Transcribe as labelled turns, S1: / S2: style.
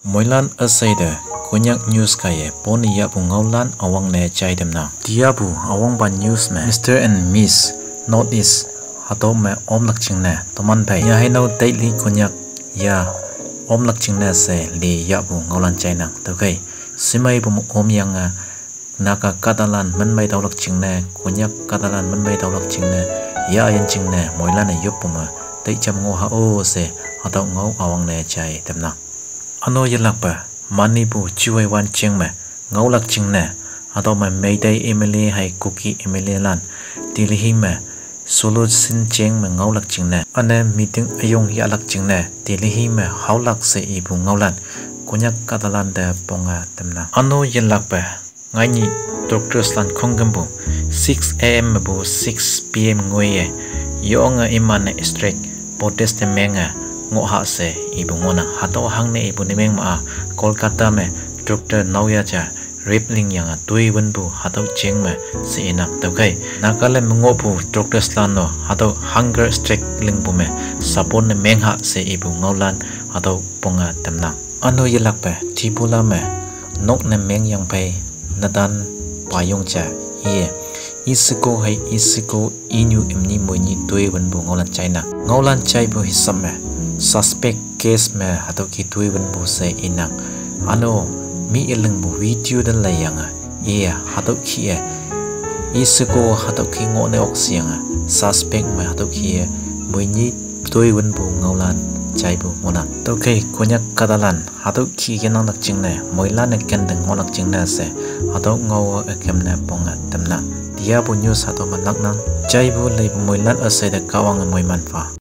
S1: Moilan aside konyak news kaya poni ya bu ngaulan awang ne chai demna dia bu awang ban news me Mr. and Miss Notice hato me om lakching ne toman pai ya haino daily konyak ya om lakching ne se li ya bu ngaulan chai na to kai simai bu om yang naka Catalan man mai taw lakching ne konyak Catalan man mai taw lakching ne ya yan ching ne moilan ne yop ma tai cham ngo ha o se hato ngau awang ne chai demna ano yelak pa mani bu chuai wan ching me ngau lak ching ne ado ma meidai emily hai cookie emily lan tilihi me solo sin cheng me ngau lak ching ne ane meeting ayong ya lak ching ne tilihi me hau lak se ibu ngau lan konyak Catalan de ponga temna ano yelak pa ngai ni doctors lan khongam bu 6 am bu 6 pm ngoye yonga imane strike protest menga ngo ha se ibu ngona hato hang ne ibu nemeng ma Kolkata me Dr. Nauya cha ripling yang tui wen bu hato cheng me se enak to kai nakale ngo bu Dr. Slano hato hunger strike ling bu me sapon ne meng ha se ibu ngolan hato ponga temna ano yelak pe tipula me nok ne meng yang pai nadan payong cha ye isiko hai isiko inu imni moini tui wen bu ngolan China ngolan chai bu hisam me suspect case me hato ki tui wen bu se inak ano mi ilang bu video dan layanga ye hato ki isiko hato ki ngo ne oksianga suspect me hato ki moini tui wen bu ngolan chai bu ngona to kai konyak Catalan hato ki genang nak ching ne moila ne ken deng ngolak ching na se hato ngo akem ne ponga temna dia bu news hato manak nan chai bu lei moilan ase de kawang moiman fa